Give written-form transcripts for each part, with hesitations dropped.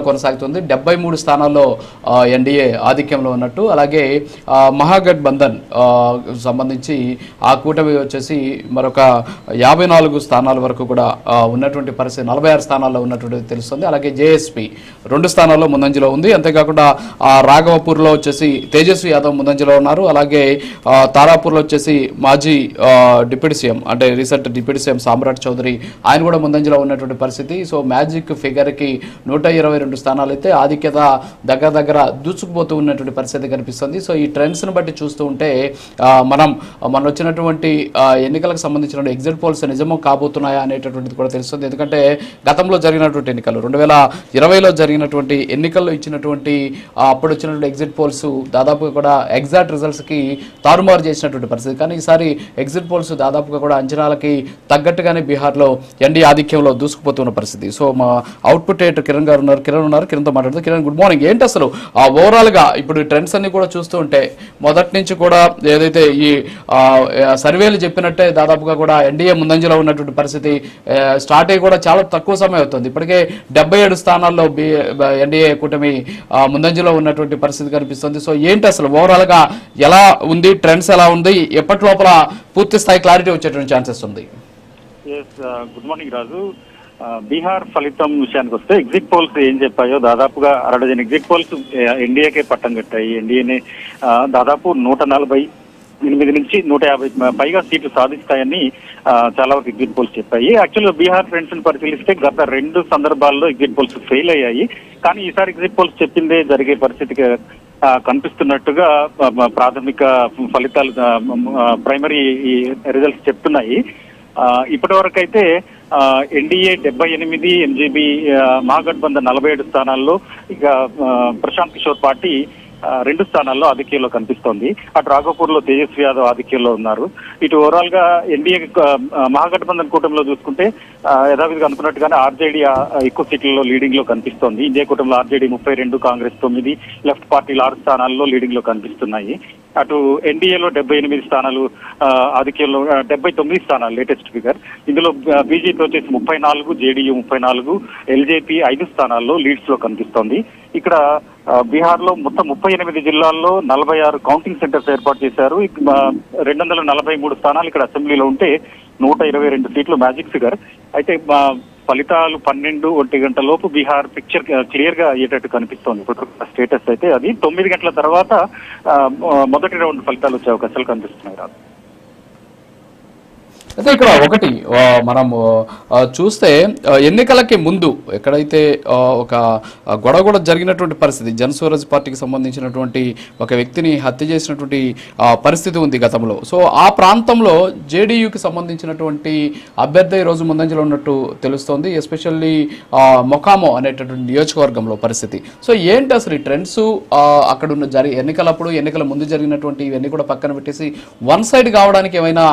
కొనసాగుతుంది 73 స్థానాల్లో ఎన్డీఏ ఆధిక్యంలో ఉన్నట్టు అలాగే మహాగఠబంధన్ సంబంధించి ఆ కూటమి వచ్చేసి మరొక 54 స్థానాల వరకు కూడా ఉన్నటువంటి పరిస్థితి 46 స్థానాల్లో ఉన్నట్టు తెలుస్తుంది అలాగే జేఎస్పీ 2 స్థానాల్లో ముందంజలో ఉంది అంతేకాకుండా రాఘవపూర్లో వచ్చేసి తేజస్వి యాదవ్ ముందంజలో ఉన్నారు అలాగే తారాపూర్లో వచ్చేసి మాజీ డిప్యూటీ సీఎం అంటే రీసెంట్ డిప్యూటీ సీఎం సామ్రాట్ చౌదరి ఆయన కూడా ముందంజలో ఉన్నటువంటి పరిస్థితి సో మ్యాజిక్ ఫిగర్ కి 122 స్థానాలు అయితే ఆధిక్యత దగ్గర దూసుకుపోతూ ఉన్నటువంటి పరిస్థితి కనిపిస్తుంది సో ఈ ట్రెండ్స్ ను బట్టి చూస్తూ ఉంటే మన వచ్చినటువంటి ఎన్నికలకు సంబంధించిన ఎగ్జిట్ పోల్స్ నిజమో కాబోతున్నాయా అనేటటువంటిది కూడా తెలుస్తుంది ఎందుకంటే గతంలో జరిగినటువంటి ఎన్నికలు 2020లో జరిగినటువంటి ఎన్నికల్లో ఇచ్చినటువంటి అప్పుడు వచ్చినటువంటి ఎగ్జిట్ పోల్స్ దాదాపుగా కూడా ఎగ్జాక్ట్ రిజల్ట్స్ కి తారుమారు చేసినటువంటి పరిస్థితి కానీ ఈసారి ఎగ్జిట్ పోల్స్ దాదాపుగా కూడా అంచనాలకి తగ్గట్టుగానే బీహార్లో ఎన్డీ ఆధిక్యంలో దూసుకుపోతున్న పరిస్థితి సో మా అవుట్పుట్ రేట్ కిరణ్ గారు ఉన్నారు కిరణ్తో మాట్లాడుతూ కిరణ్ గుడ్ మార్నింగ్ ఏంటి అసలు ఓవరాల్ గా ఇప్పుడు ట్రెండ్స్ అన్ని కూడా చూస్తూ ఉంటే మొదటి నుంచి కూడా ఏదైతే ఈ సర్వేలు చెప్పినట్టే దాదాపుగా కూడా ఎన్డీఏ ముందంజలో ఉన్నటువంటి పరిస్థితి స్టార్ట్ అయ్యి కూడా చాలా తక్కువ సమయం అవుతుంది ఇప్పటికే 77 స్థానాల్లో ఎన్డీఏ కూటమి ముందంజలో ఉన్నటువంటి పరిస్థితి కనిపిస్తుంది సో ఏంటి అసలు ఓవరాల్ గా ఎలా ఉంది ట్రెండ్స్ ఎలా ఉంది ఎప్పటి లోపల పూర్తి స్థాయి క్లారిటీ వచ్చేటువంటి ఛాన్సెస్ ఉంది గుడ్ మార్నింగ్ రాజు బీహార్ ఫలితం విషయానికి వస్తే ఎగ్జిట్ పోల్స్ ఏం చెప్పాయో దాదాపుగా 60 ఎగ్జిట్ పోల్స్ ఎన్డీఏకే పట్టం కట్టాయి ఎన్డీఏనే దాదాపు 148 నుంచి 150 పైగా సీట్లు సాధిస్తాయని చాలా వరకు ఎగ్జిట్ పోల్స్ చెప్పాయి యాక్చువల్గా బీహార్ ఫ్రెండ్స్ ని పరిశీలిస్తే గత 2 సందర్భాల్లో ఎగ్జిట్ పోల్స్ ఫెయిల్ అయ్యాయి కానీ ఈసారి ఎగ్జిట్ పోల్స్ చెప్పిందే జరిగే పరిస్థితికి కనిపిస్తున్నట్టుగా ప్రాథమిక ఫలితాలు ప్రైమరీ రిజల్ట్స్ చెప్తున్నాయి ఇప్పటి వరకు అయితే ఎన్డీఏ 78 ఎంజీబీ మహాగఠబంధన్ 47 స్థానాల్లో ఇక ప్రశాంత్ కిషోర్ పార్టీ 2 స్థానాల్లో ఆధిక్యంలో కనిపిస్తోంది అటు రాఘవపూర్ లో తేజస్వి యాదవ్ ఆధిక్యంలో ఉన్నారు ఇటు ఓవరాల్ గా ఎన్డీఏ మహాగఠబంధన్ కూటమిలో చూసుకుంటే యథావిధిగా అనుకున్నట్టుగానే ఆర్జేడీ ఎక్కువ సీట్లలో లీడింగ్ లో కనిపిస్తోంది ఇండియా కూటమిలో ఆర్జేడీ 32 కాంగ్రెస్ 9 లెఫ్ట్ పార్టీలు 6 స్థానాల్లో లీడింగ్ లో కనిపిస్తున్నాయి అటు ఎన్డీఏలో 78 స్థానాలు ఆధిక్యంలో 79 స్థానాలు లేటెస్ట్ ఫిగర్ ఇందులో బీజేపీ వచ్చేసి 34 జేడీయూ 34 ఎల్జేపీ 5 స్థానాల్లో లీడ్స్ లో కనిపిస్తోంది ఇక్కడ బీహార్ లో మొత్తం 38 జిల్లాల్లో 46 కౌంటింగ్ సెంటర్స్ ఏర్పాటు చేశారు 243 స్థానాలు ఇక్కడ అసెంబ్లీలో ఉంటే 122 సీట్లు మ్యాజిక్ ఫిగర్ అయితే ఫలితాలు 12-1 గంటల లోపు బీహార్ పిక్చర్ క్లియర్ గా అయ్యేటట్టు కనిపిస్తోంది ఇప్పుడు స్టేటస్ అయితే అది 9 గంటల తర్వాత మొదటి రౌండ్ ఫలితాలు వచ్చే అవకాశాలు కనిపిస్తున్నాయి రాదు అయితే ఇక్కడ ఒకటి మనం చూస్తే ఎన్నికలకి ముందు ఎక్కడైతే ఒక గొడవ కూడా జరిగినటువంటి పరిస్థితి జనస్వరాజ్ పార్టీకి సంబంధించినటువంటి ఒక వ్యక్తిని హత్య చేసినటువంటి పరిస్థితి ఉంది గతంలో సో ఆ ప్రాంతంలో జేడీయూకి సంబంధించినటువంటి అభ్యర్థి రోజు ముందంజలో ఉన్నట్టు తెలుస్తోంది ఎస్పెషల్లీ మొకామో అనేటటువంటి నియోజకవర్గంలో పరిస్థితి సో ఏంటి అసలు ఈ ట్రెండ్స్ అక్కడ ఉన్న ఎన్నికలప్పుడు ఎన్నికల ముందు జరిగినటువంటి ఇవన్నీ కూడా పక్కన పెట్టేసి వన్ సైడ్ కావడానికి ఏమైనా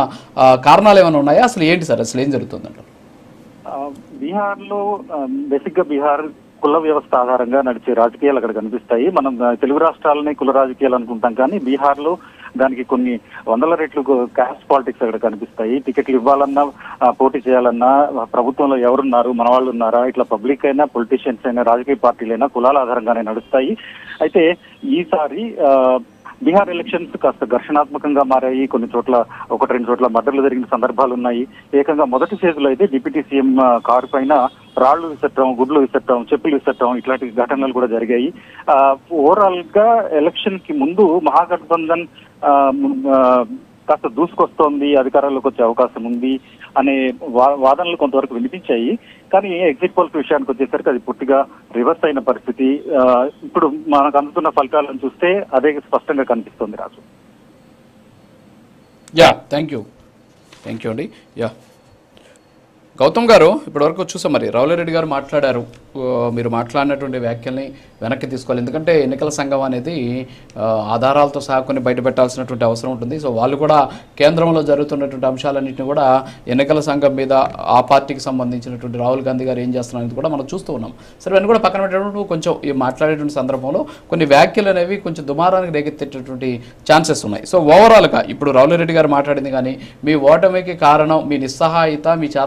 కారణాలు ఏమైనా ఉన్నాయా అసలు ఏంటి సార్ అసలు ఏం జరుగుతుందంట బీహార్ లో బేసిక్ గా బీహార్ కుల వ్యవస్థ ఆధారంగా నడిచే రాజకీయాలు అక్కడ కనిపిస్తాయి మనం తెలుగు రాష్ట్రాలని కుల రాజకీయాలు అనుకుంటాం కానీ బీహార్ లో దానికి కొన్ని 100 రెట్లు క్యాస్ట్ పాలిటిక్స్ అక్కడ కనిపిస్తాయి టికెట్లు ఇవ్వాలన్నా పోటీ చేయాలన్నా ప్రభుత్వంలో ఎవరున్నారు మన వాళ్ళు ఉన్నారా ఇట్లా పబ్లిక్ అయినా పొలిటీషియన్స్ అయినా రాజకీయ పార్టీలైనా కులాల ఆధారంగానే నడుస్తాయి అయితే ఈసారి బీహార్ ఎలక్షన్స్ కాస్త ఘర్షణాత్మకంగా మారాయి కొన్ని చోట్ల 1-2 చోట్ల మర్డర్లు జరిగిన సందర్భాలు ఉన్నాయి ఏకంగా మొదటి ఫేజ్ లో అయితే డిప్యూటీ సీఎం కారు పైన రాళ్లు విసట్టడం గుడ్లు విసట్టడం చెప్పులు విసట్టడం ఇట్లాంటి ఘటనలు కూడా జరిగాయి ఓవరాల్ గా ఎలక్షన్ కి ముందు మహాగఠబంధన్ కాస్త దూసుకొస్తోంది అధికారంలోకి వచ్చే అవకాశం ఉంది అనే వాదనలు కొంతవరకు వినిపించాయి కానీ ఎగ్జిట్ పోల్స్ విషయానికి వచ్చేసరికి అది పూర్తిగా రివర్స్ అయిన పరిస్థితి ఇప్పుడు మనకు అందుతున్న ఫలితాలను చూస్తే అదే స్పష్టంగా కనిపిస్తుంది రాజు థ్యాంక్ యూ అండి గౌతమ్ గారు ఇప్పటివరకు చూసాం మరి రావులరెడ్డి గారు మాట్లాడారు మీరు మాట్లాడినటువంటి వ్యాఖ్యల్ని వెనక్కి తీసుకోవాలి ఎందుకంటే ఎన్నికల సంఘం అనేది ఆధారాలతో సహా కొన్ని బయటపెట్టాల్సినటువంటి అవసరం ఉంటుంది సో వాళ్ళు కూడా కేంద్రంలో జరుగుతున్నటువంటి అంశాలన్నింటినీ కూడా ఎన్నికల సంఘం మీద ఆ పార్టీకి సంబంధించినటువంటి రాహుల్ గాంధీ గారు ఏం చేస్తున్నారనేది కూడా మనం చూస్తూ ఉన్నాం సరే ఇవన్నీ కూడా పక్కన పెట్టేటప్పుడు కొంచెం ఈ మాట్లాడేటువంటి సందర్భంలో కొన్ని వ్యాఖ్యలు అనేవి కొంచెం దుమారానికి రేకెత్తేటటువంటి ఛాన్సెస్ ఉన్నాయి సో ఓవరాల్గా ఇప్పుడు రావులరెడ్డి గారు మాట్లాడింది కానీ మీ ఓటమికి కారణం మీ నిస్సహాయత మీ